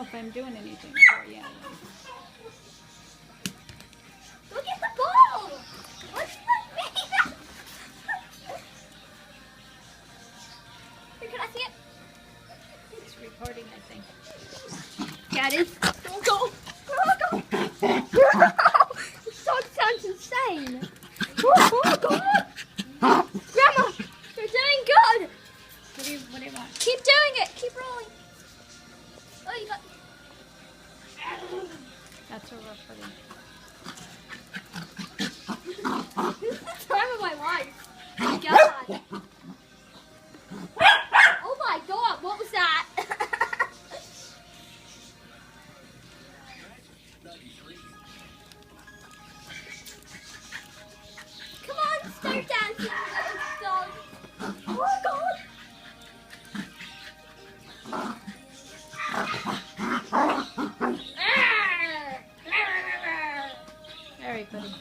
know if I'm doing anything for you. Look at the ball! What's that made of? Here, can I see it? It's recording, I think. Yeah, it is. Go, go, go. This song sounds insane. Oh, God. Grandma, you're doing good. What do you want? Keep doing it. Keep rolling. Oh, you got... That's what we're putting. This is the time of my life. Oh, God. Oh, my God. What was that? Come on, start dancing. Dog. Oh, God. Very good.